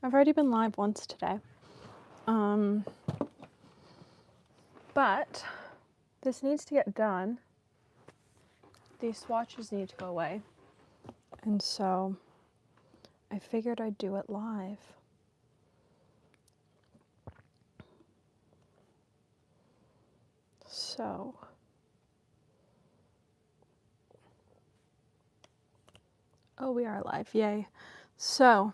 I've already been live once today. But this needs to get done. These swatches need to go away. And so I figured I'd do it live. So oh, we are live, yay. So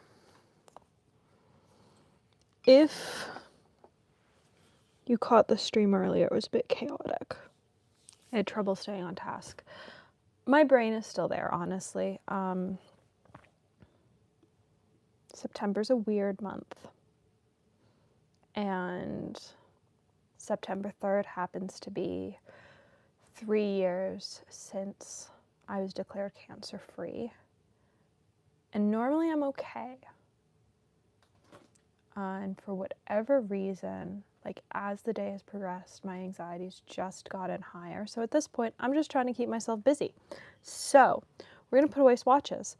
if you caught the stream earlier, it was a bit chaotic. I had trouble staying on task. My brain is still there, honestly. September's a weird month. And September 3rd happens to be 3 years since I was declared cancer-free. And normally I'm okay. And for whatever reason, like as the day has progressed, my anxiety's just gotten higher. So at this point, I'm just trying to keep myself busy. So we're gonna put away swatches.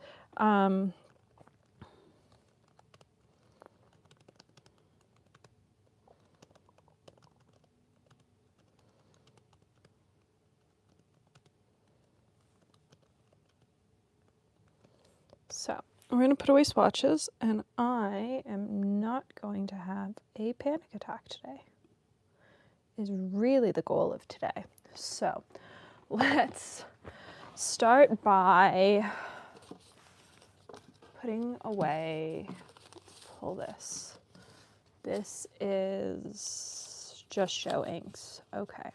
So we're gonna put away swatches, and I am not going to have a panic attack today. Is really the goal of today. So let's start by putting away, pull this. This is Just Show inks. Okay.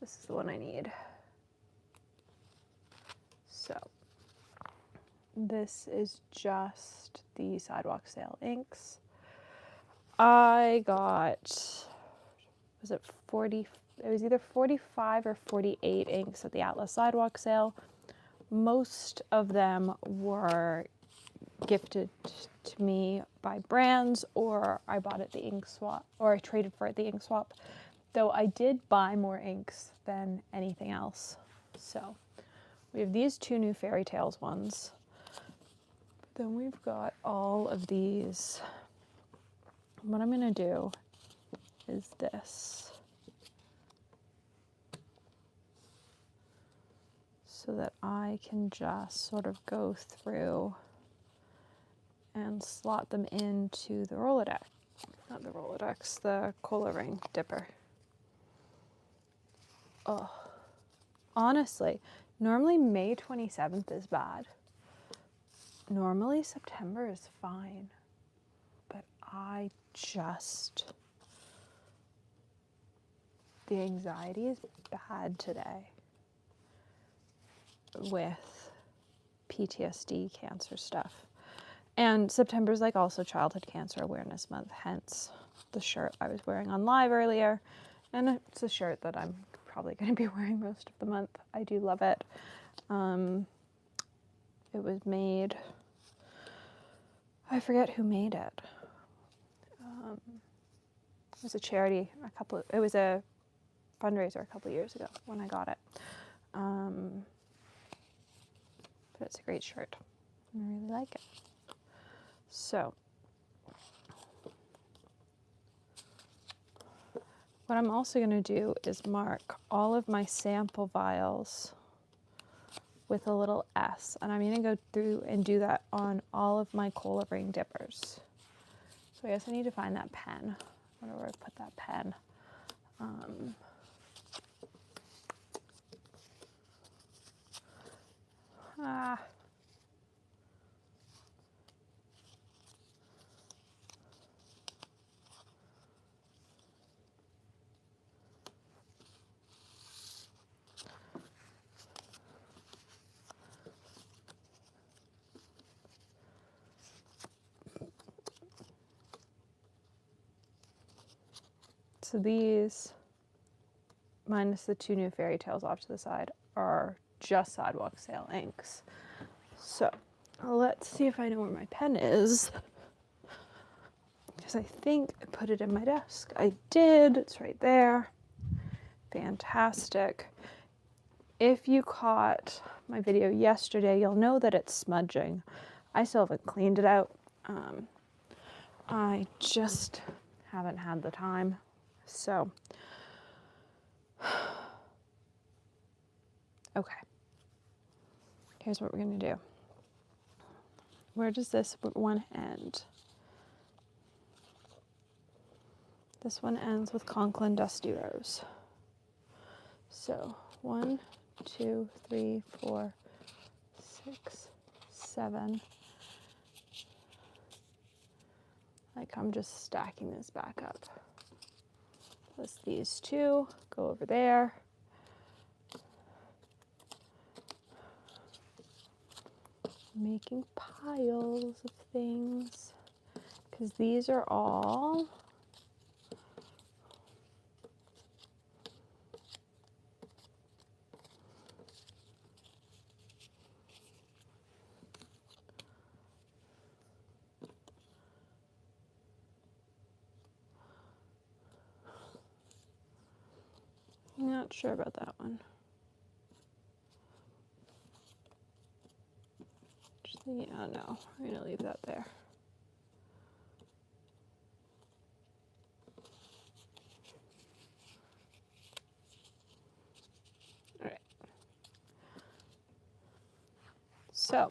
This is the one I need. So this is just the Sidewalk Sale inks. I got, was it 40? It was either 45 or 48 inks at the Atlas Sidewalk Sale. Most of them were gifted to me by brands, or I bought at the ink swap, or I traded for it at the ink swap. Though I did buy more inks than anything else. So we have these two new Fairy Tales ones. Then we've got all of these. What I'm gonna do is this, so that I can just sort of go through and slot them into the Rolodex. Not the Rolodex, the Col-O-Ring Dipper. Oh, honestly, normally May 27th is bad. Normally September is fine, but the anxiety is bad today with PTSD, cancer stuff. And September's like also Childhood Cancer Awareness Month, hence the shirt I was wearing on live earlier. And it's a shirt that I'm probably going to be wearing most of the month. I do love it. It was made, I forget who made it. It was a charity, it was a fundraiser a couple years ago when I got it. But it's a great shirt. I really like it. So, what I'm also going to do is mark all of my sample vials with a little S, and I'm going to go through and do that on all of my Col-O-Ring Dippers. So I guess I need to find that pen. I wonder where I put that pen. So these, minus the two new Fairy Tales off to the side, are just Sidewalk Sale inks. So let's see if I know where my pen is, because I think I put it in my desk. I did. It's right there. Fantastic. If you caught my video yesterday, you'll know that it's smudging. I still haven't cleaned it out. I just haven't had the time. So, okay. Here's what we're going to do. Where does this one end? This one ends with Conklin Dusty Rose. So 1, 2, 3, 4, 6, 7. Like I'm just stacking this back up. Plus these two go over there. Making piles of things because these are all I'm not sure about that one. Yeah, no, we're gonna leave that there. All right. So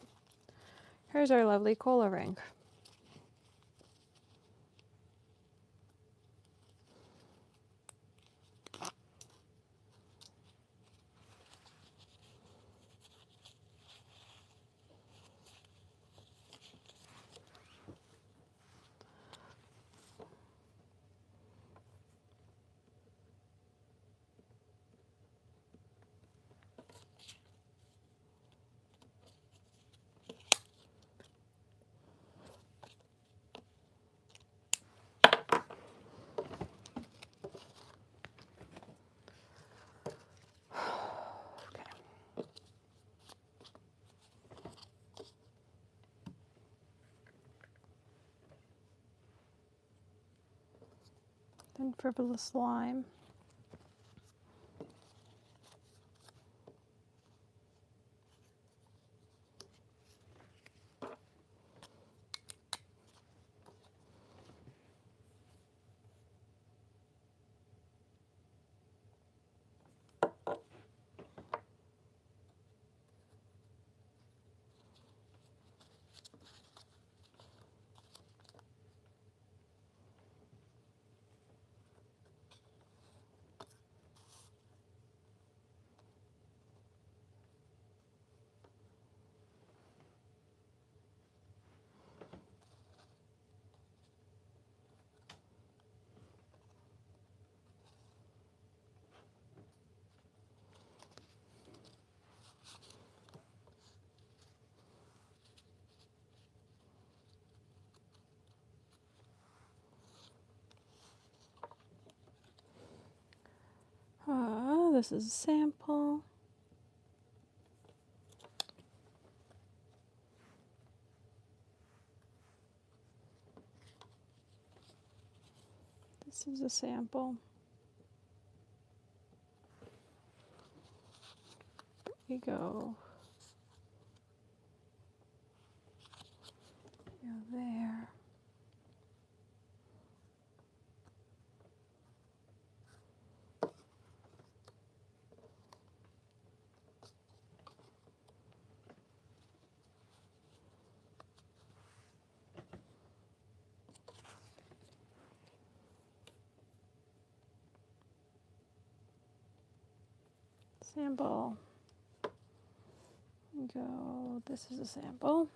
here's our lovely Col-O-Ring. Then frivolous lime. This is a sample. This is a sample. Here we go. Go there. Sample. Go. This is a sample.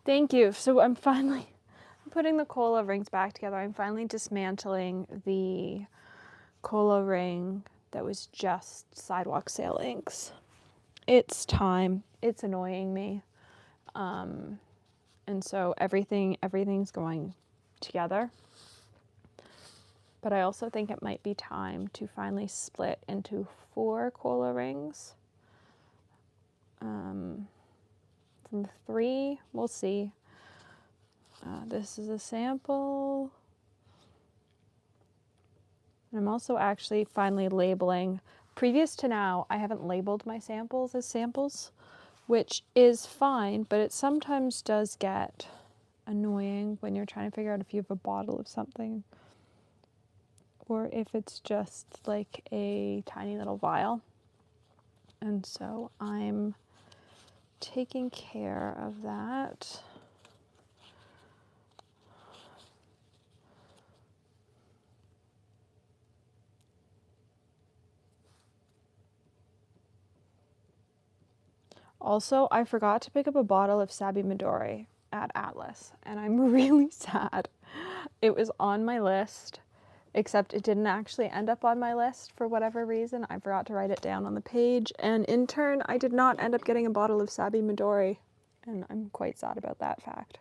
Thank you. So I'm putting the Col-O-Rings back together. I'm finally dismantling the Col-O-Ring that was just sidewalk sale inks. It's time. It's annoying me. And so everything's going together. But I also think it might be time to finally split into 4 Col-O-Rings. From 3, we'll see. This is a sample. And I'm also actually finally labeling previous to now, I haven't labeled my samples as samples, which is fine, but it sometimes does get annoying when you're trying to figure out if you have a bottle of something or if it's just like a tiny little vial. And so I'm taking care of that. Also, I forgot to pick up a bottle of Sabi Midori at Atlas, and I'm really sad. It was on my list, except it didn't actually end up on my list for whatever reason. I forgot to write it down on the page, and in turn, I did not end up getting a bottle of Sabi Midori, and I'm quite sad about that fact.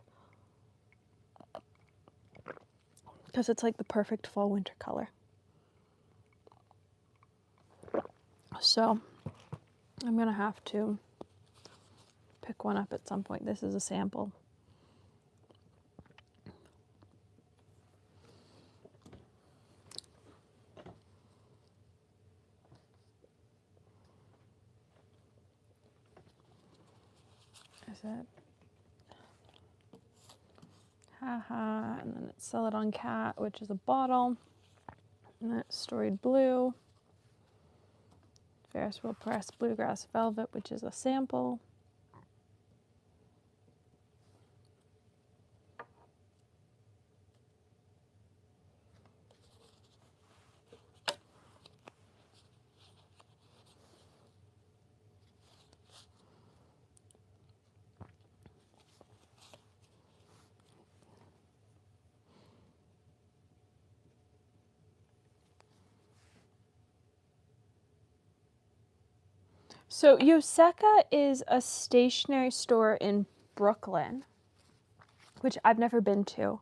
Because it's like the perfect fall-winter color. So, I'm gonna have to pick one up at some point. This is a sample. Is it? Haha, and then it's Celadon Cat, which is a bottle. And then it's Storied Blue. Ferris Wheel Press Bluegrass Velvet, which is a sample. So Yoseka is a stationery store in Brooklyn, which I've never been to.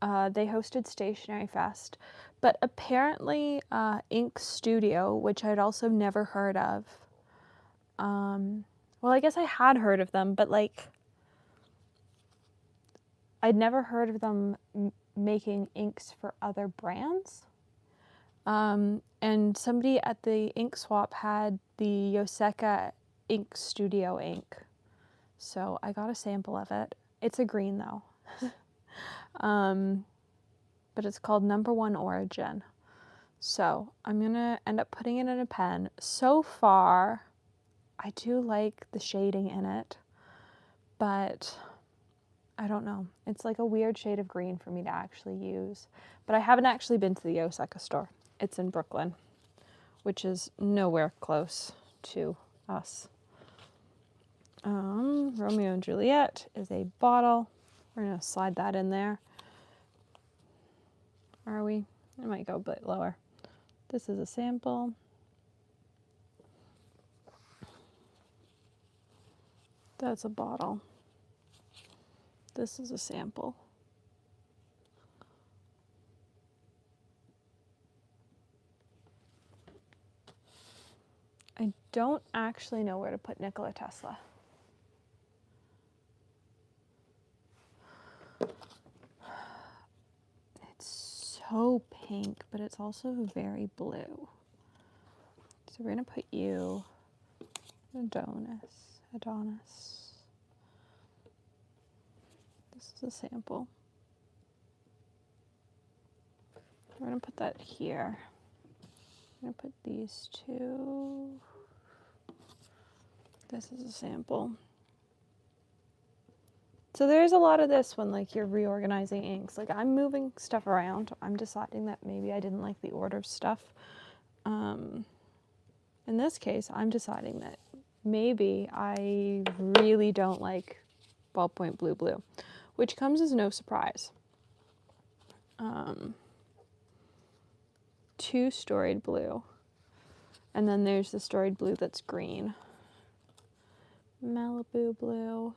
They hosted Stationery Fest, but apparently Ink Studio, which I'd also never heard of. Well, I guess I had heard of them, but like I'd never heard of them making inks for other brands. And somebody at the ink swap had the Yoseka Ink Studio ink. So I got a sample of it. It's a green though. But it's called Number One Origin. So I'm gonna end up putting it in a pen. So far, I do like the shading in it, but I don't know. It's like a weird shade of green for me to actually use. But I haven't actually been to the Yoseka store. It's in Brooklyn, which is nowhere close to us. Romeo and Juliet is a bottle. We're gonna slide that in there. Are we? I might go a bit lower. This is a sample. That's a bottle. This is a sample. I don't actually know where to put Nikola Tesla. It's so pink, but it's also very blue. So we're gonna put you, Adonis. This is a sample. We're gonna put that here. I'm gonna put these two. This is a sample. So there's a lot of this when like you're reorganizing inks. Like I'm moving stuff around. I'm deciding that maybe I didn't like the order of stuff. In this case, I'm deciding that maybe I really don't like ballpoint blue, which comes as no surprise. 2 storied blue. And then there's the storied blue that's green. Malibu blue.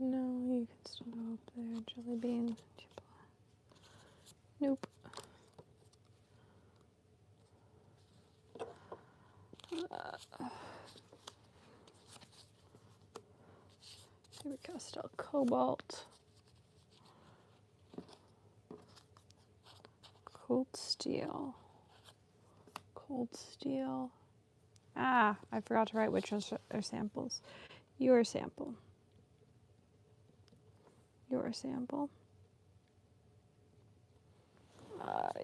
No, you can still go up there. Jelly bean. Nope. Faber Castell Cobalt. Cold steel. Cold steel. Ah, I forgot to write which ones are samples. Your sample. Your sample.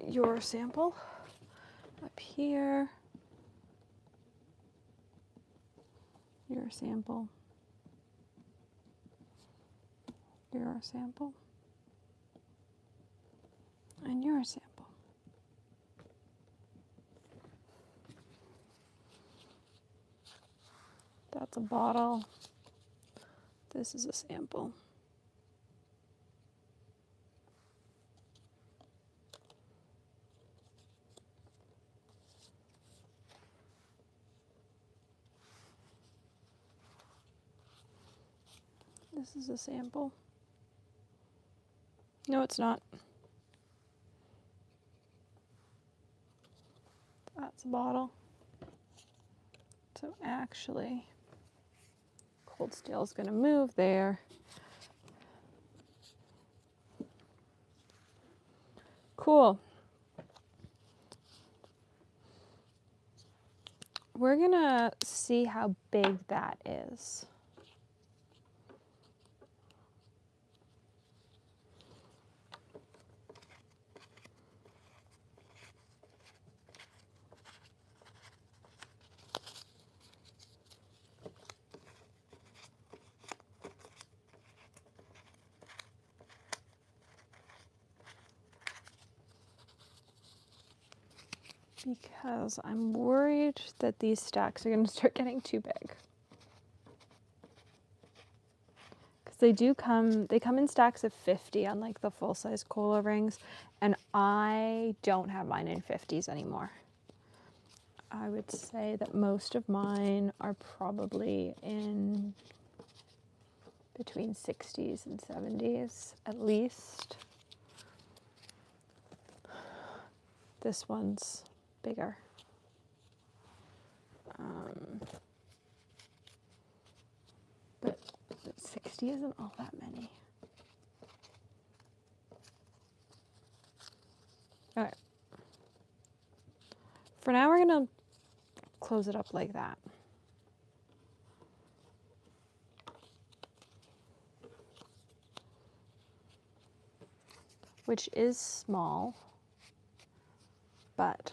Your sample. Up here. Your sample. Your sample. And your sample. That's a bottle. This is a sample. This is a sample. No, it's not. That's a bottle. So actually, cold steel is going to move there. Cool. We're going to see how big that is. Because I'm worried that these stacks are going to start getting too big. Because they come in stacks of 50 on like the full-size Col-O-Rings, and I don't have mine in 50s anymore. I would say that most of mine are probably in between 60s and 70s at least. This one's bigger. But 60 isn't all that many. All right. For now, we're going to close it up like that. Which is small, but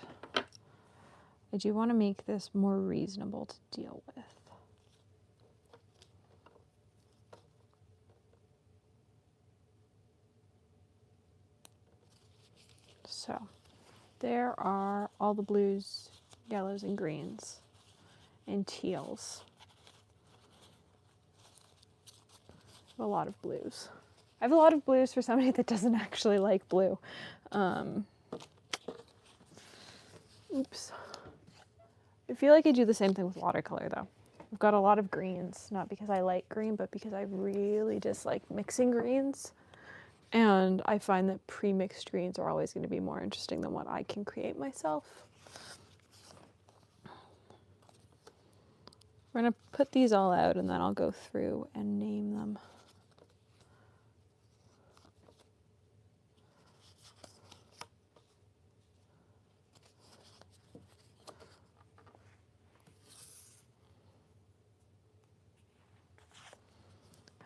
I do want to make this more reasonable to deal with. So there are all the blues, yellows, and greens, and teals. A lot of blues. I have a lot of blues for somebody that doesn't actually like blue. Oops. I feel like I do the same thing with watercolor though. I've got a lot of greens, not because I like green, but because I really dislike mixing greens. And I find that pre-mixed greens are always going to be more interesting than what I can create myself. We're going to put these all out and then I'll go through and name them.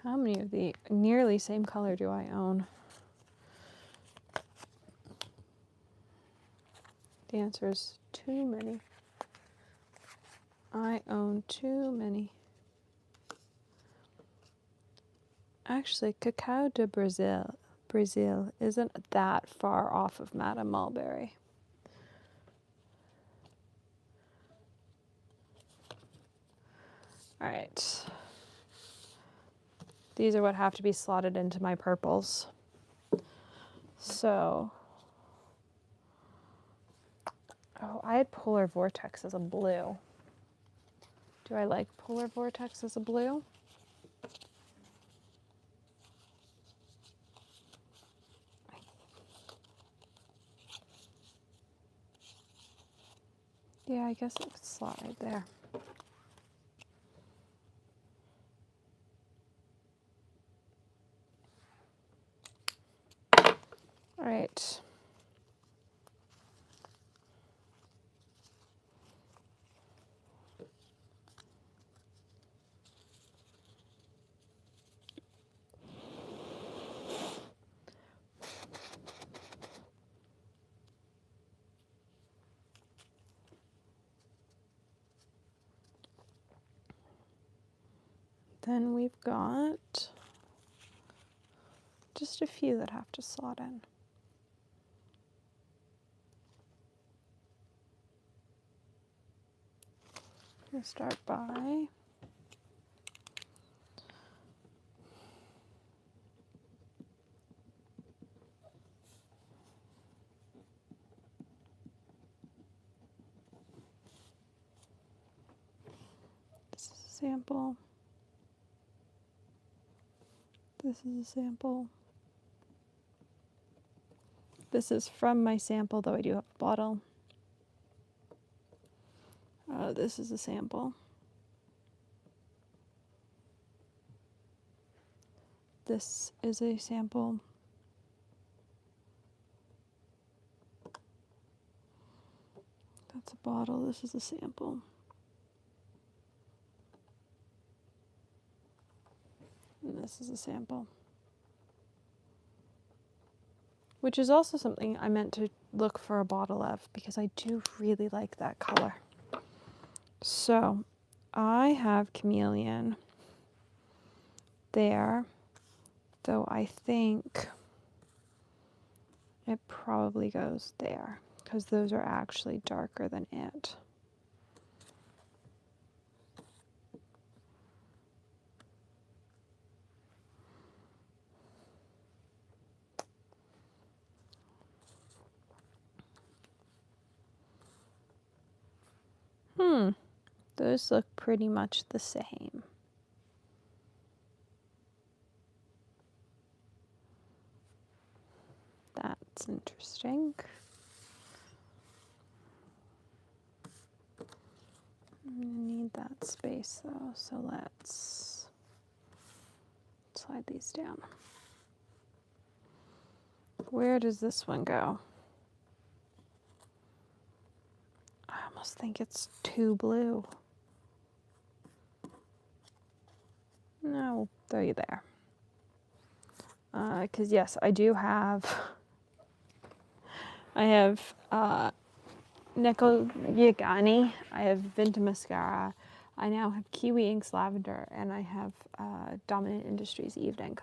How many of the nearly same color do I own? The answer is too many. I own too many. Actually, Cacao de Brazil isn't that far off of Madame Mulberry. All right. These are what have to be slotted into my purples. So, oh, I had Polar Vortex as a blue. Do I like Polar Vortex as a blue? Yeah, I guess it could slot right there. All right. Then we've got just a few that have to slot in. We'll start by this is a sample. This is a sample. This is from my sample, though I do have a bottle. This is a sample. This is a sample. That's a bottle. This is a sample. And this is a sample. Which is also something I meant to look for a bottle of because I do really like that color. So I have Chameleon there, though I think it probably goes there because those are actually darker than it. Those look pretty much the same. That's interesting. I'm gonna need that space though, so let's slide these down. Where does this one go? I almost think it's too blue. No, throw you there. Because yes, I do have, I have Neko Yagani, I have Vinta Mascara, I now have Kiwi Inks Lavender, and I have Dominant Industries Evening,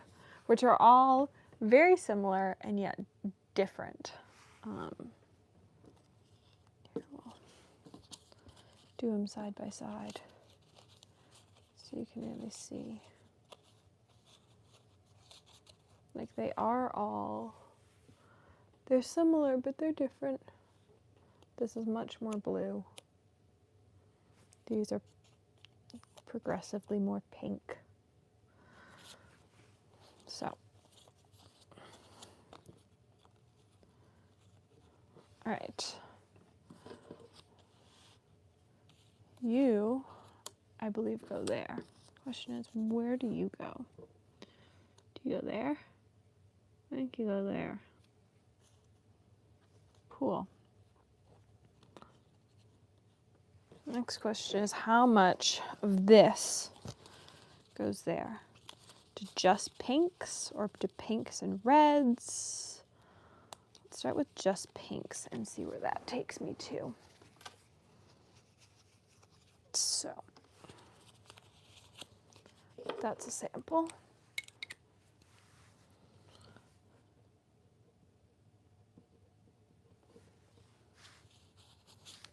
which are all very similar and yet different. Here we'll do them side by side so you can really see. Like they are all, they're similar, but they're different. This is much more blue. These are progressively more pink. So, all right. You, I believe, go there. Question is, where do you go? Do you go there? I think you go there. Cool. Next question is, how much of this goes there? To just pinks or to pinks and reds? Let's start with just pinks and see where that takes me to. So, that's a sample.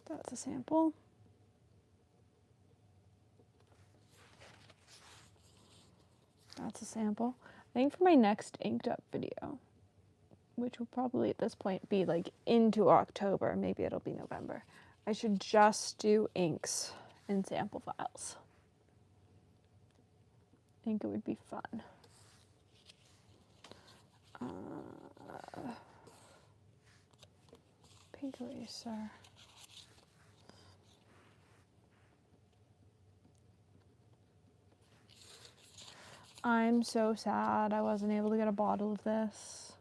That's a sample. That's a sample. I think for my next inked up video, which will probably at this point be like into October, maybe it'll be November, I should just do inks and sample files. I think it would be fun. Pink eraser. I'm so sad I wasn't able to get a bottle of this.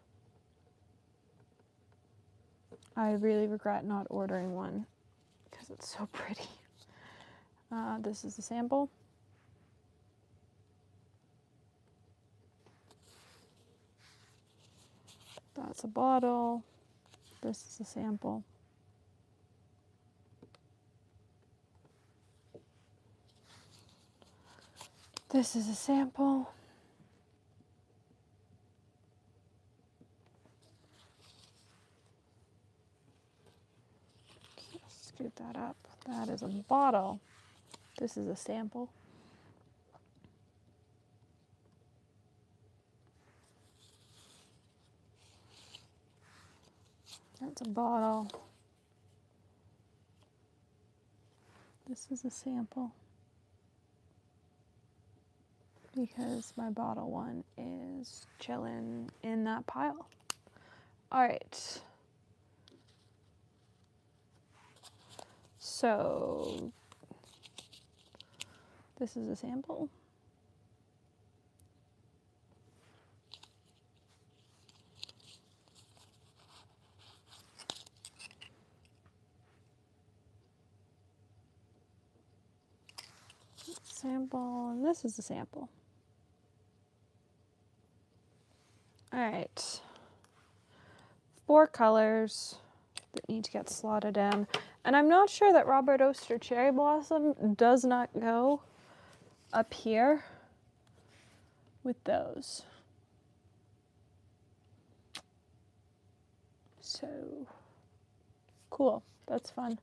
I really regret not ordering one because it's so pretty. This is a sample. That's a bottle. This is a sample. This is a sample. Scoot that up. That is a bottle. This is a sample. That's a bottle. This is a sample. Because my bottle one is chilling in that pile. All right. So this is a sample. Sample, and this is a sample. All right. 4 colors that need to get slotted in. And I'm not sure that Robert Oster Cherry Blossom does not go up here with those. So cool, that's fun.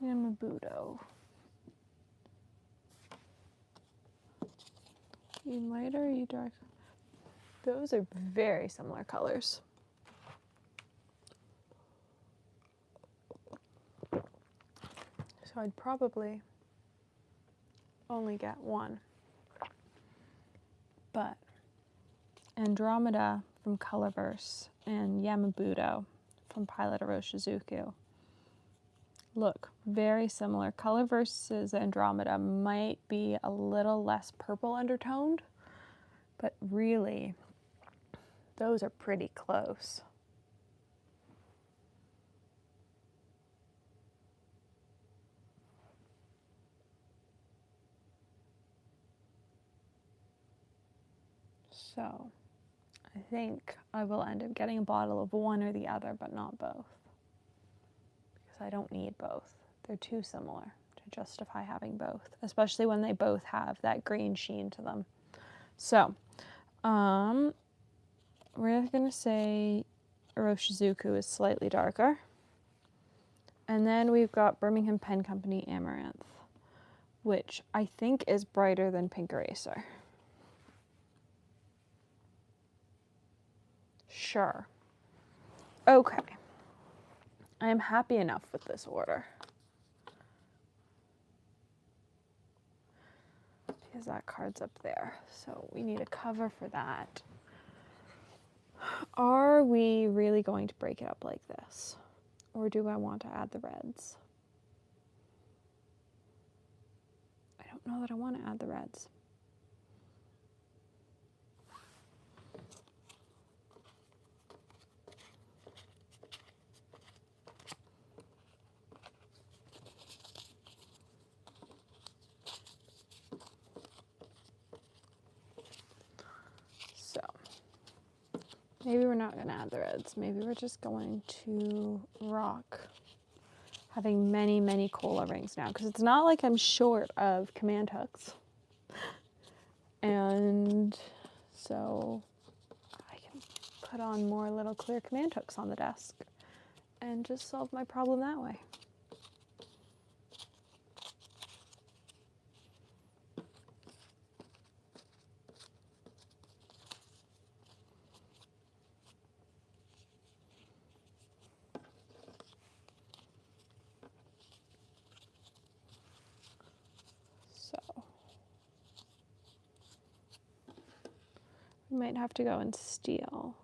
Yamabudo. You lighter, you darker? Those are very similar colors. So I'd probably only get one. But Andromeda from Colorverse and Yamabudo from Pilot Oroshizuku look very similar. Colorverse's Andromeda might be a little less purple undertoned, but really those are pretty close. So I think I will end up getting a bottle of one or the other, but not both. Because I don't need both. They're too similar to justify having both, especially when they both have that green sheen to them. So, we're going to say Oroshizuku is slightly darker. And then we've got Birmingham Pen Company Amaranth, which I think is brighter than Pink Eraser. Sure. Okay. I am happy enough with this order. Because that card's up there. So we need a cover for that. Are we really going to break it up like this? Or do I want to add the reds? I don't know that I want to add the reds. So maybe we're not going to add the reds. Maybe we're just going to rock having many, many Col-O-Rings now, because it's not like I'm short of command hooks. And so I can put on more little clear command hooks on the desk and just solve my problem that way. We might have to go in steel.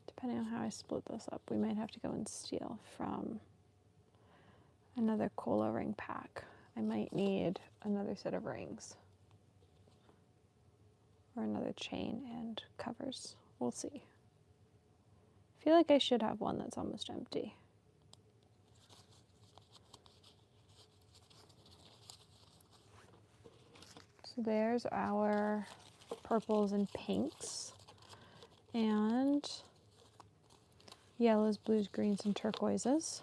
Depending on how I split this up, we might have to go in steel from another Col-O-Ring pack. I might need another set of rings. Or another chain and covers. We'll see. I feel like I should have one that's almost empty. So there's our purples and pinks, and yellows, blues, greens, and turquoises.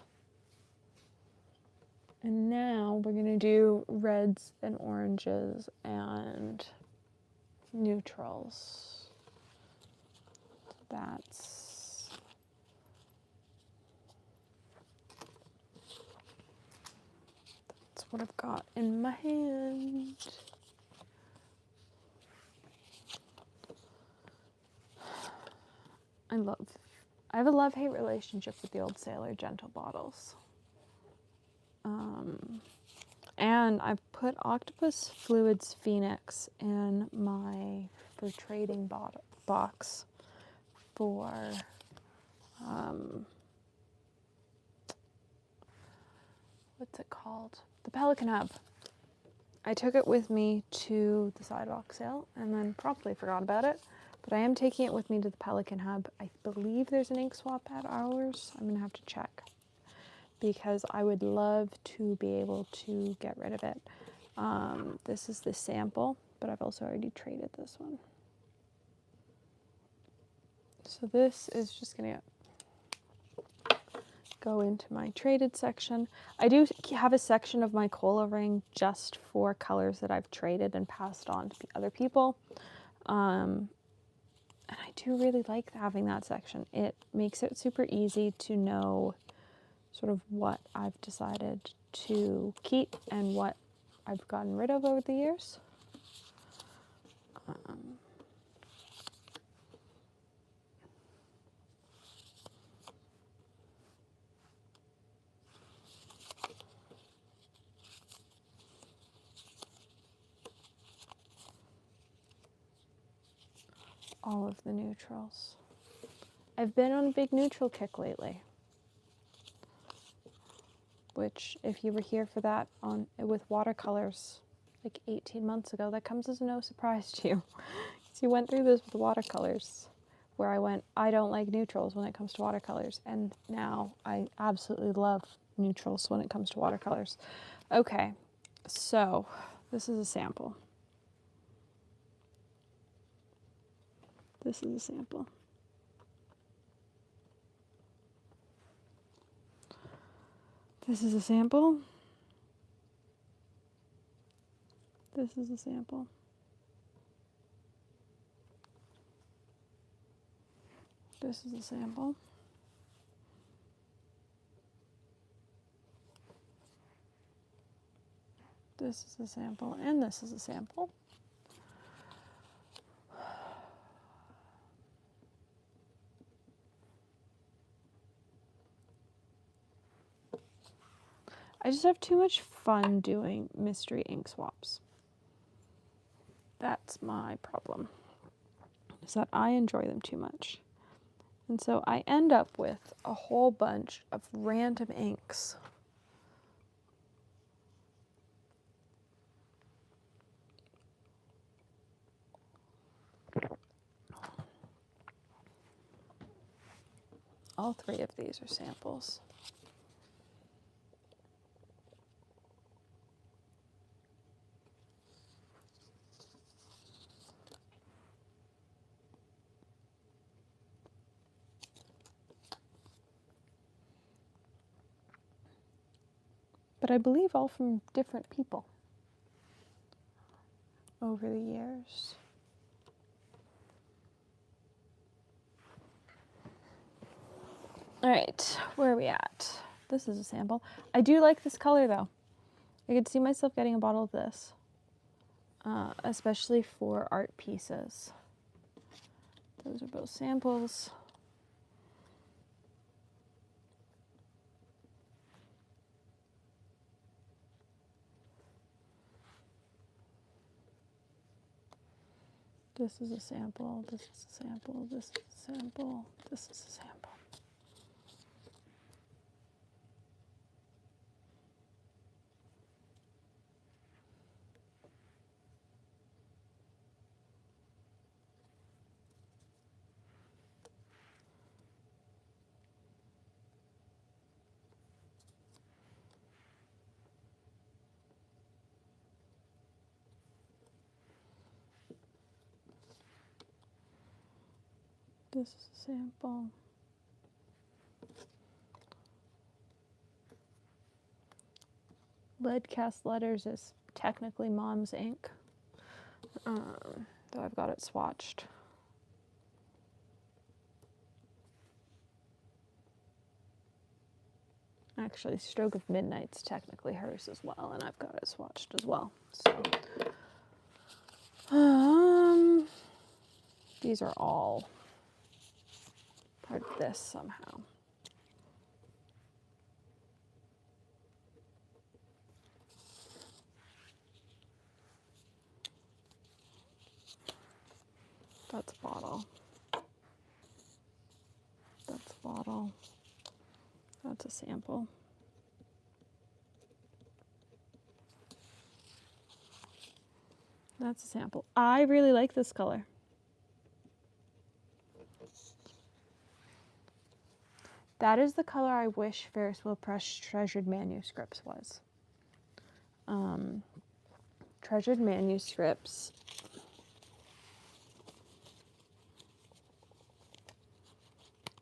And now we're gonna do reds and oranges and neutrals. That's what I've got in my hand. I have a love-hate relationship with the old Sailor Gentle bottles. And I've put Octopus Fluids Phoenix in my for trading box for what's it called? The Pelican Hub. I took it with me to the sidewalk sale and then promptly forgot about it. But I am taking it with me to the Pelican Hub. I believe there's an ink swap at ours. I'm gonna have to check, because I would love to be able to get rid of it. This is the sample, but I've also already traded this one. So this is just gonna go into my traded section. I do have a section of my Col-O-Ring just for colors that I've traded and passed on to other people. And I do really like having that section. It makes it super easy to know sort of what I've decided to keep and what I've gotten rid of over the years. All of the neutrals. I've been on a big neutral kick lately, which if you were here for that with watercolors like 18 months ago, that comes as no surprise to you. Because you went through this with watercolors, where I went, I don't like neutrals when it comes to watercolors, and now I absolutely love neutrals when it comes to watercolors. Okay, so this is a sample. This is a sample. This is a sample. This is a sample. This is a sample. This is a sample, and this is a sample. I just have too much fun doing mystery ink swaps. That's my problem, is that I enjoy them too much. And so I end up with a whole bunch of random inks. All three of these are samples. But I believe all from different people over the years. All right, where are we at? This is a sample. I do like this color though. I could see myself getting a bottle of this, especially for art pieces. Those are both samples. This is a sample, this is a sample, this is a sample, this is a sample. This is a sample. Lead cast letters is technically Mom's ink, though I've got it swatched. Actually, Stroke of Midnight's technically hers as well, and I've got it swatched as well. So, these are all part of this somehow. That's a bottle. That's a bottle. That's a sample. That's a sample. I really like this color. That is the color I wish Ferris Wheel Press Treasured Manuscripts was. Treasured Manuscripts.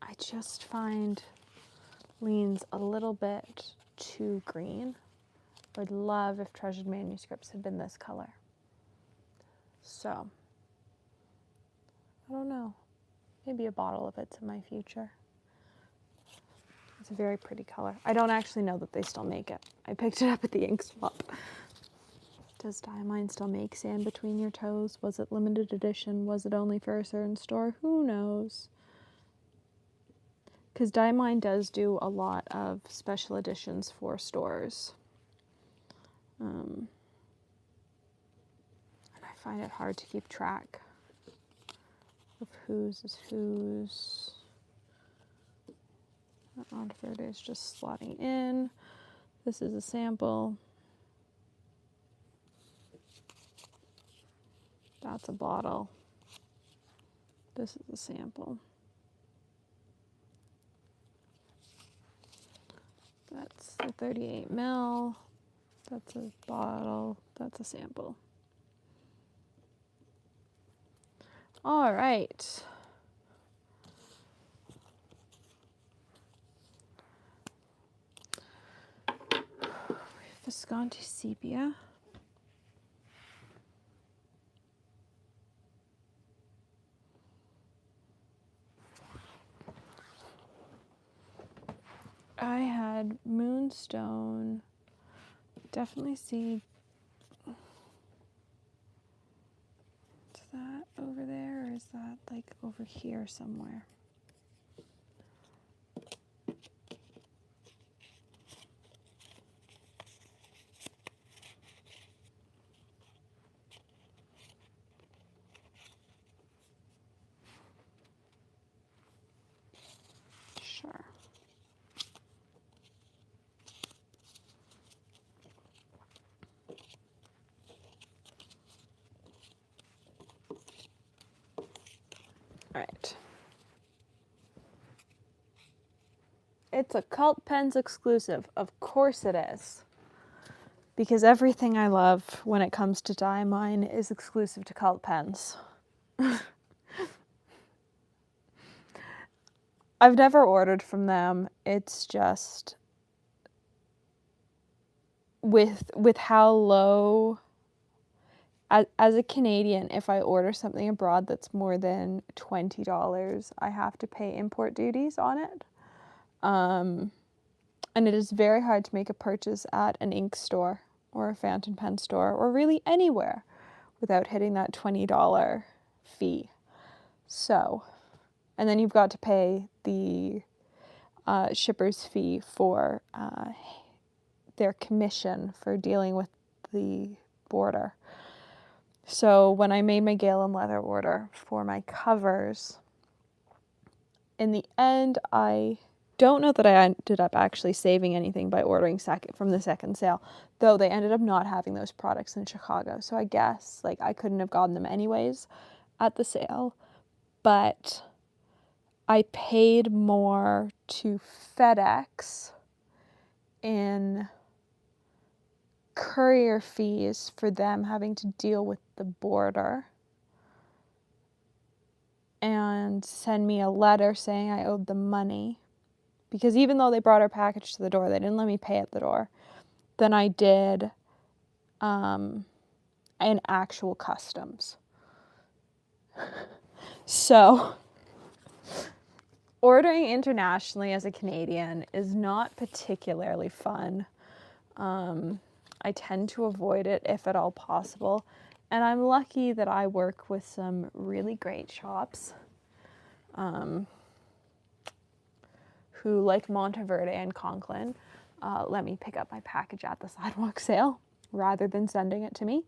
I just find leans a little bit too green. I would love if Treasured Manuscripts had been this color. So, I don't know. Maybe a bottle of it's in my future. It's a very pretty color. I don't actually know that they still make it. I picked it up at the ink swap. Does Diamine still make Sand Between Your Toes? Was it limited edition? Was it only for a certain store? Who knows? Because Diamine does do a lot of special editions for stores. And I find it hard to keep track of whose is whose. Oxford is just slotting in. This is a sample. That's a bottle. This is a sample. That's the 38 ml. That's a bottle. That's a sample. All right. Visconti sepia. I had Moonstone. Definitely see. Is that over there or is that like over here somewhere? Sure. All right. It's a Cult Pens exclusive. Of course it is. Because everything I love when it comes to Diamine is exclusive to Cult Pens. I've never ordered from them. It's just with how low as a Canadian, if I order something abroad that's more than $20, I have to pay import duties on it. And it is very hard to make a purchase at an ink store or a fountain pen store or really anywhere without hitting that $20 fee. So, and then you've got to pay the shipper's fee for their commission for dealing with the border. So when I made my Galen leather order for my covers, in the end, I don't know that I ended up actually saving anything by ordering from the second sale, though they ended up not having those products in Chicago. So I guess like I couldn't have gotten them anyways at the sale, but I paid more to FedEx in courier fees for them having to deal with the border and send me a letter saying I owed them money. Because even though they brought our package to the door, they didn't let me pay at the door. Then I did an actual customs. So ordering internationally as a Canadian is not particularly fun. I tend to avoid it if at all possible. And I'm lucky that I work with some really great shops who, like Monteverde and Conklin, let me pick up my package at the sidewalk sale rather than sending it to me,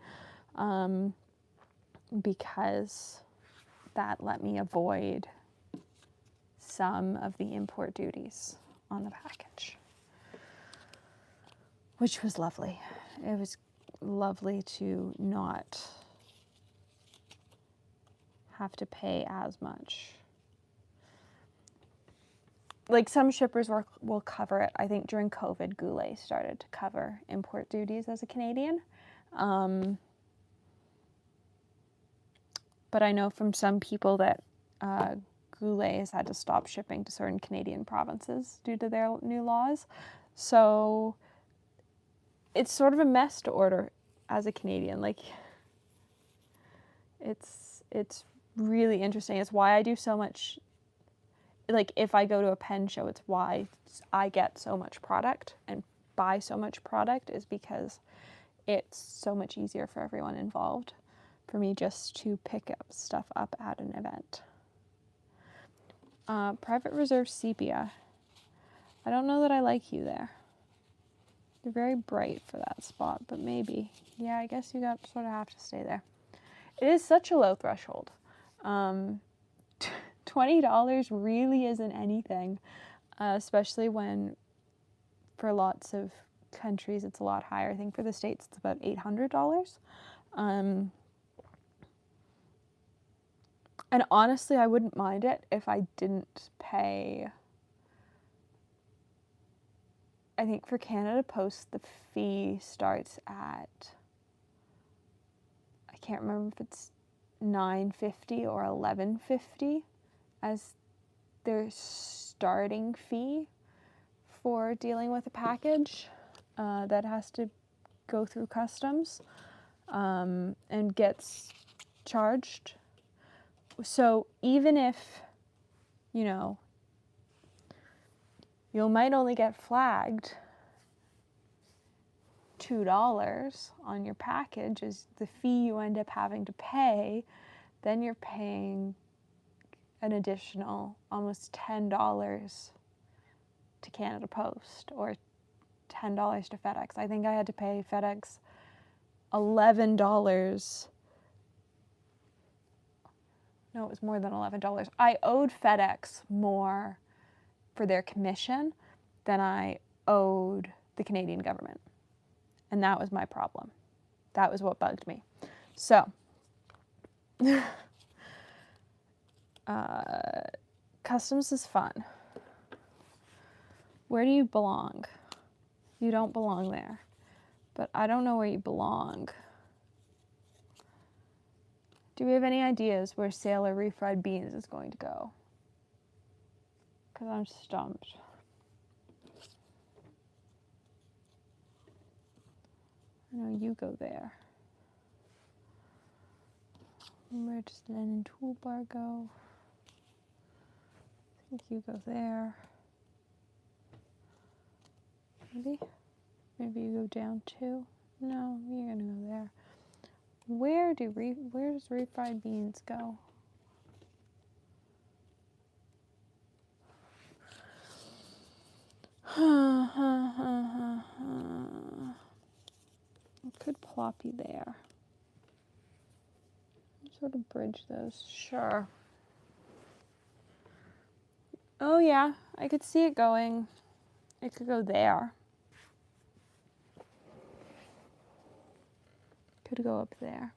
because that let me avoid some of the import duties on the package, which was lovely. It was lovely to not have to pay as much. Like, some shippers will cover it. I think during COVID, Goulet started to cover import duties as a Canadian. But I know from some people that Goulet has had to stop shipping to certain Canadian provinces due to their new laws. So it's sort of a mess to order as a Canadian. Like, it's really interesting. It's why I do so much. Like, if I go to a pen show, it's why I get so much product and buy so much product, is because it's so much easier for everyone involved for me just to pick up stuff up at an event. Private Reserve Sepia. I don't know that I like you there. You're very bright for that spot, but maybe. Yeah, I guess you sort of have to stay there. It is such a low threshold. $20 really isn't anything, especially when for lots of countries it's a lot higher. I think for the States it's about $800. And honestly, I wouldn't mind it if I didn't pay. I think for Canada Post, the fee starts at, I can't remember if it's $9.50 or $11.50 as their starting fee for dealing with a package that has to go through customs and gets charged. So even if, you might only get flagged $2 on your package is the fee you end up having to pay, then you're paying an additional almost $10 to Canada Post or $10 to FedEx. I think I had to pay FedEx $11. No, it was more than $11. I owed FedEx more for their commission than I owed the Canadian government. And that was my problem. That was what bugged me. So, customs is fun. Where do you belong? You don't belong there. But I don't know where you belong. Do we have any ideas where Sailor refried beans is going to go? Because I'm stumped. I know you go there. Where does Lennon Toolbar go? I think you go there. Maybe you go down too. No, you're gonna go there. Where does refried beans go? I could plop you there. Sort of bridge those. Sure. Oh yeah, I could see it going. It could go there. Could go up there.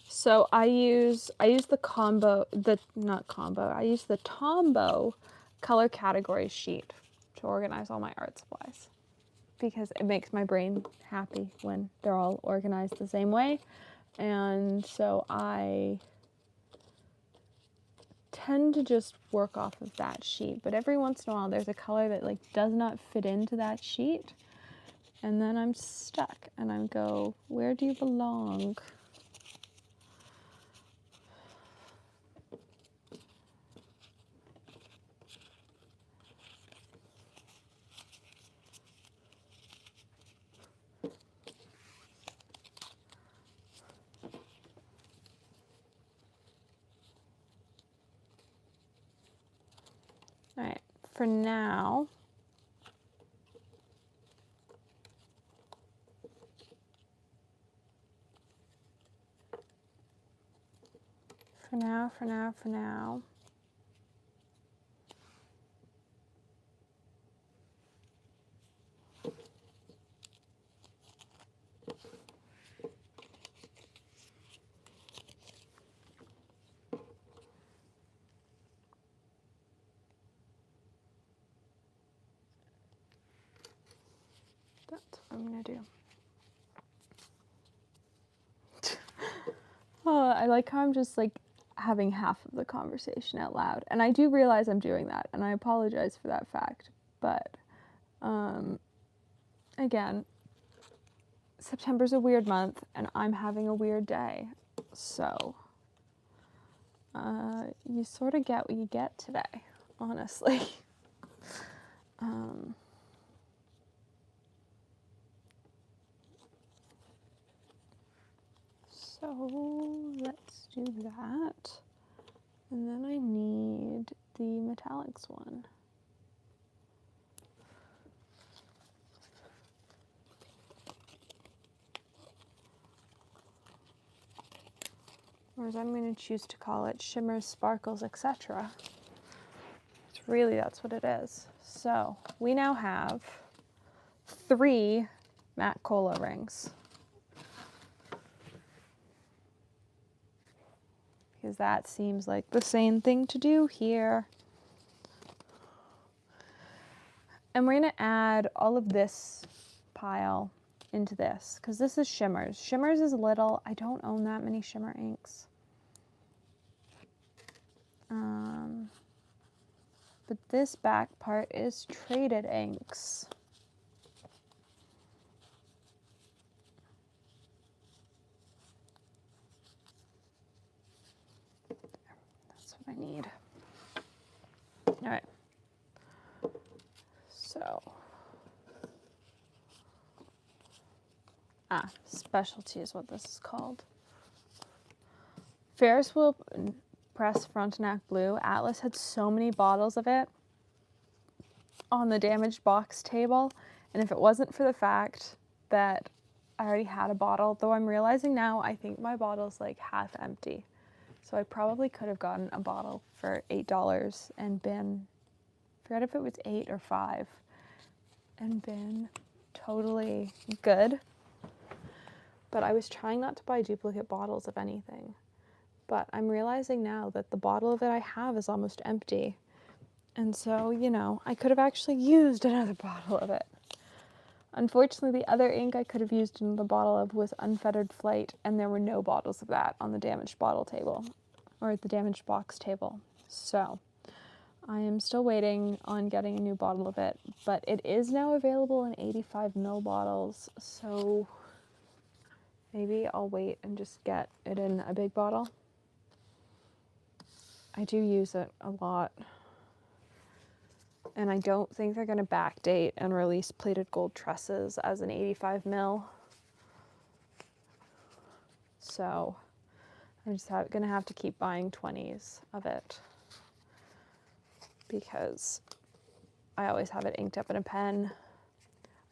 So I use the I use the Tombow color category sheet to organize all my art supplies because it makes my brain happy when they're all organized the same way. And so I tend to just work off of that sheet, but every once in a while there's a color that like does not fit into that sheet, and then I'm stuck and I go, where do you belong? All right, for now, for now, that's what I'm gonna do. Oh, I like how I'm just like having half of the conversation out loud. And I do realize I'm doing that, and I apologize for that fact. But again, September's a weird month, and I'm having a weird day. So you sort of get what you get today, honestly. So let's do that. And then I need the metallics one. Or as I'm going to choose to call it, shimmers, sparkles, etc. It's really, that's what it is. So we now have 3 matte Col-O-Rings. Because that seems like the same thing to do here. And we're going to add all of this pile into this, because this is shimmers. Shimmers is little. I don't own that many shimmer inks. But this back part is traded inks. That's what I need. All right. So, specialty is what this is called. Ferris wheel press Frontenac blue. Atlas had so many bottles of it on the damaged box table, and if it wasn't for the fact that I already had a bottle, though I'm realizing now I think my bottle's like half empty. So I probably could have gotten a bottle for $8 and been, I forget if it was 8 or 5, and been totally good. But I was trying not to buy duplicate bottles of anything. But I'm realizing now that the bottle that I have is almost empty. And so, you know, I could have actually used another bottle of it. Unfortunately, the other ink I could have used another bottle of was Unfettered Flight, and there were no bottles of that on the damaged bottle table, or the damaged box table. So I am still waiting on getting a new bottle of it, but it is now available in 85 ml bottles, so maybe I'll wait and just get it in a big bottle. I do use it a lot. And I don't think they're going to backdate and release plated gold tresses as an 85 ml. So I'm just going to have to keep buying 20s of it, because I always have it inked up in a pen.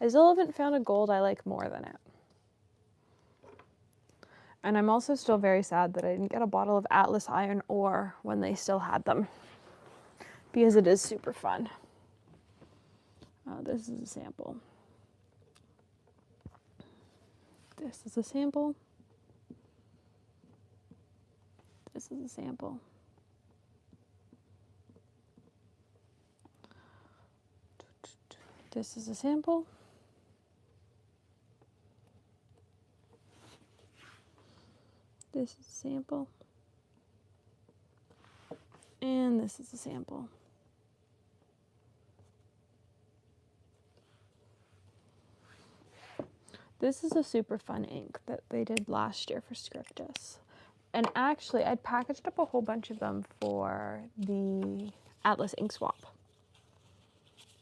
I still haven't found a gold I like more than it. And I'm also still very sad that I didn't get a bottle of Atlas Iron Ore when they still had them, because it is super fun. This is a sample. This is a sample. This is a sample. This is a sample. This is a sample. And this is a sample. This is a super fun ink that they did last year for Scriptus. And actually, I'd packaged up a whole bunch of them for the Atlas ink swap.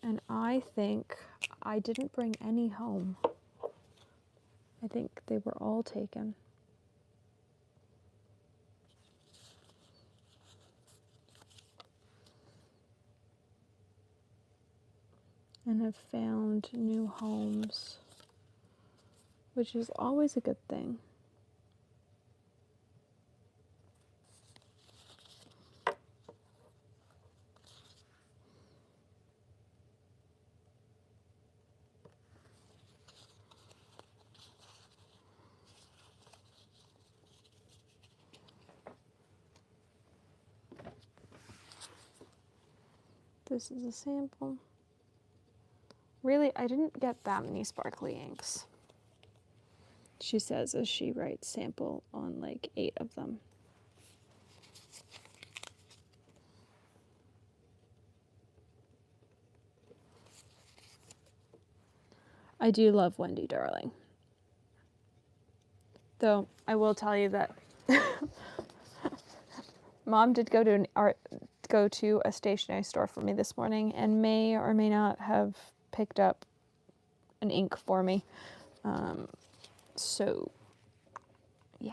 And I think I didn't bring any home. I think they were all taken. And have found new homes, which is always a good thing. This is a sample. Really, I didn't get that many sparkly inks. She says as she writes sample on like 8 of them. I do love Wendy Darling. Though I will tell you that Mom did go to a stationery store for me this morning and may or may not have picked up an ink for me. So, yeah.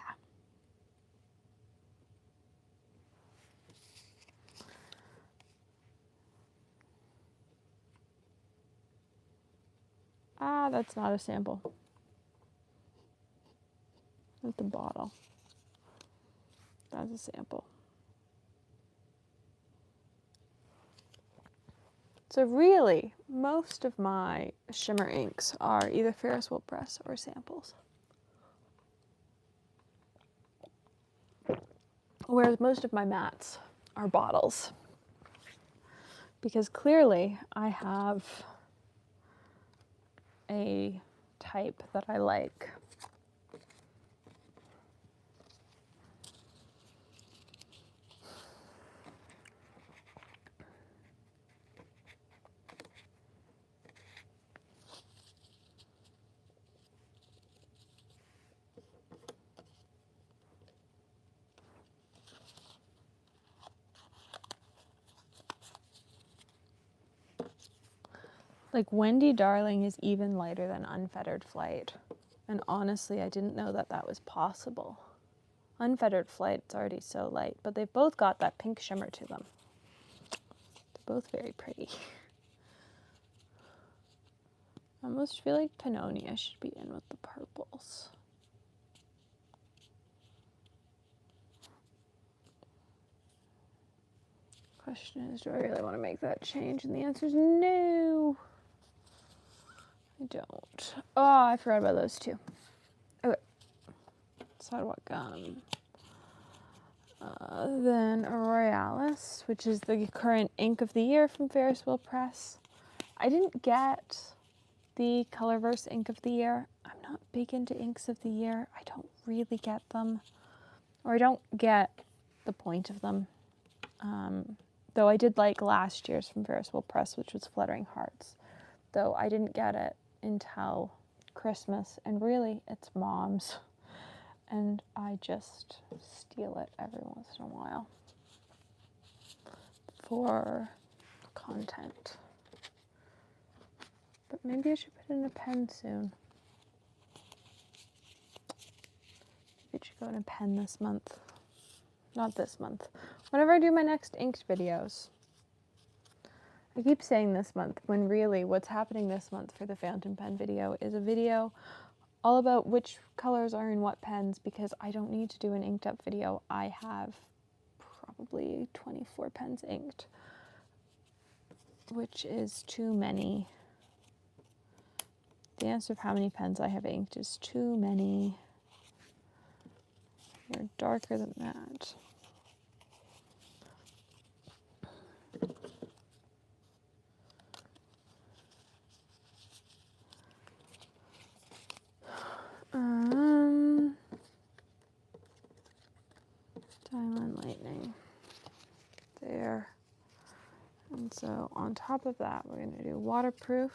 Ah, that's not a sample. That's the bottle. That's a sample. So really, most of my shimmer inks are either Ferris Wheel Press or samples. Whereas most of my mattes are bottles. Because clearly I have a type that I like. Like Wendy Darling is even lighter than Unfettered Flight. And honestly, I didn't know that that was possible. Unfettered Flight's already so light, but they've both got that pink shimmer to them. They're both very pretty. I almost feel like Pannonia should be in with the purples. Question is, do I really want to make that change? And the answer is no. I don't. Oh, I forgot about those two. Okay. Sidewalk gum. Then Royalis, which is the current ink of the year from Ferris Wheel Press. I didn't get the Colorverse ink of the year. I'm not big into inks of the year. I don't really get them. Or I don't get the point of them. Though I did like last year's from Ferris Wheel Press, which was Fluttering Hearts. Though I didn't get it until Christmas, and really it's Mom's, and I just steal it every once in a while for content. But maybe I should put in a pen soon. Maybe it should go in a pen this month. Not this month. Whenever I do my next inked videos. I keep saying this month, when really what's happening this month for the fountain pen video is a video all about which colors are in what pens, because I don't need to do an inked up video. I have probably 24 pens inked, which is too many. The answer of how many pens I have inked is too many. They're darker than that. And so on top of that, we're going to do waterproof.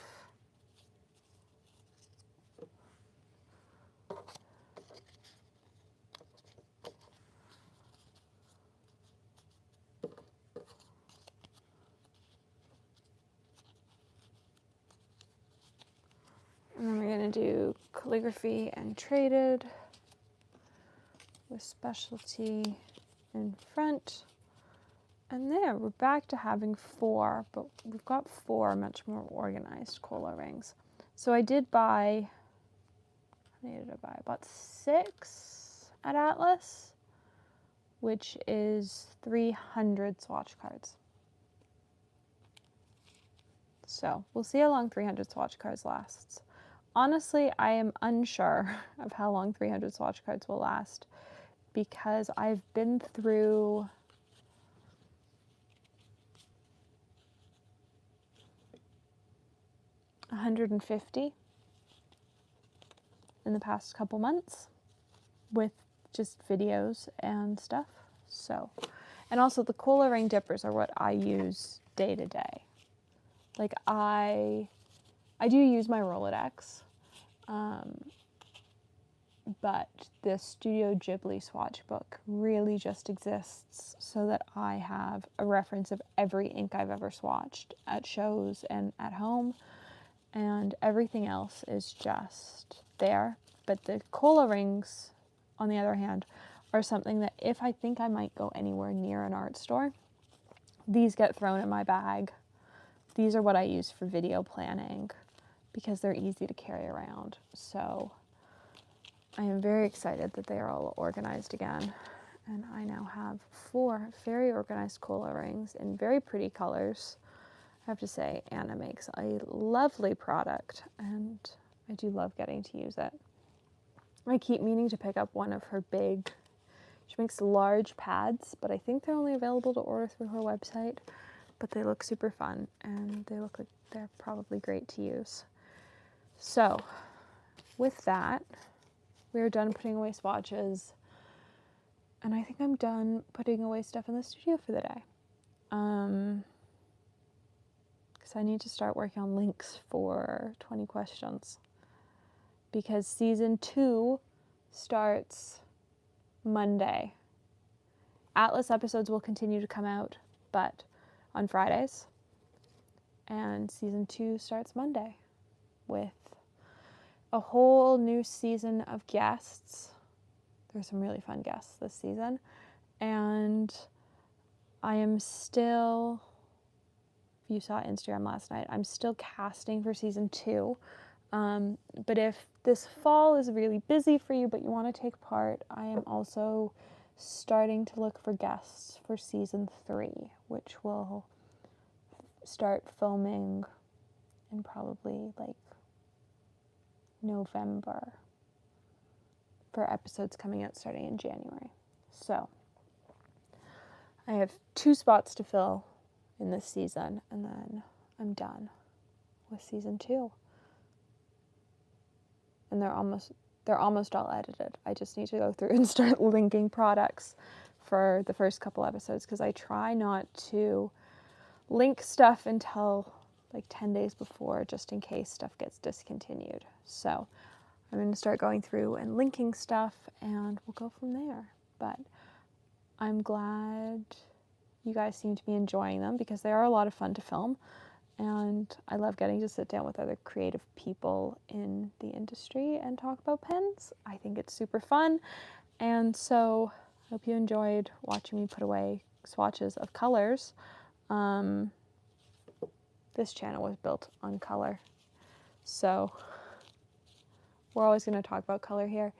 And then we're going to do calligraphy and traded with specialty in front. And there, we're back to having 4, but we've got 4 much more organized Col-O-Rings. So I did buy, how many did I buy? I bought 6 at Atlas, which is 300 swatch cards. So we'll see how long 300 swatch cards lasts. Honestly, I am unsure of how long 300 swatch cards will last because I've been through $150 in the past couple months with just videos and stuff. So, and also the Col-O-Ring Dippers are what I use day to day. Like I do use my Rolodex, but the Studio Ghibli swatch book really just exists so that I have a reference of every ink I've ever swatched at shows and at home, and everything else is just there. But the Col-O-Rings, on the other hand, are something that if I think I might go anywhere near an art store, these get thrown in my bag. These are what I use for video planning because they're easy to carry around. So I am very excited that they are all organized again. And I now have 4 very organized Col-O-Rings in very pretty colors. I have to say, Anna makes a lovely product, and I do love getting to use it. I keep meaning to pick up one of her big, she makes large pads, but I think they're only available to order through her website. But they look super fun, and they look like they're probably great to use. So, with that, we're done putting away swatches, and I think I'm done putting away stuff in the studio for the day. Because I need to start working on links for 20 questions. Because season 2 starts Monday. Atlas episodes will continue to come out, but on Fridays. And season 2 starts Monday with a whole new season of guests. There's some really fun guests this season. And I am still, if you saw Instagram last night, I'm still casting for season 2. But if this fall is really busy for you, but you want to take part, I am also starting to look for guests for season 3, which will start filming in probably like November for episodes coming out starting in January. So I have 2 spots to fill in this season, and then I'm done with season 2. And they're almost all edited. I just need to go through and start linking products for the first couple episodes, because I try not to link stuff until like 10 days before, just in case stuff gets discontinued. So I'm going to start going through and linking stuff, and we'll go from there. But I'm glad you guys seem to be enjoying them, because they are a lot of fun to film. And I love getting to sit down with other creative people in the industry and talk about pens. I think it's super fun. And so I hope you enjoyed watching me put away swatches of colors. This channel was built on color. So we're always going to talk about color here.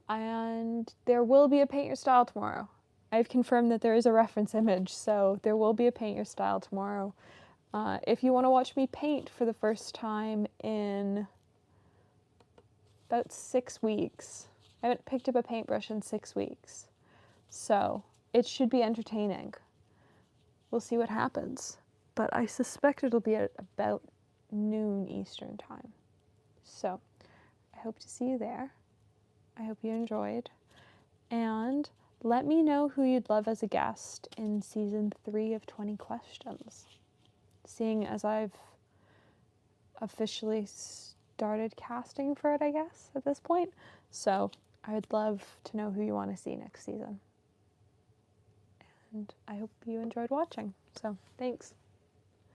And there will be a Paint Your Style tomorrow. I've confirmed that there is a reference image, so there will be a Paint Your Style tomorrow. If you want to watch me paint for the first time in about 6 weeks, I haven't picked up a paintbrush in 6 weeks, so it should be entertaining. We'll see what happens, but I suspect it'll be at about noon Eastern time. So I hope to see you there. I hope you enjoyed, and let me know who you'd love as a guest in season 3 of 20 questions. seeing as I've officially started casting for it, I guess, at this point. So I would love to know who you want to see next season. And I hope you enjoyed watching. So thanks.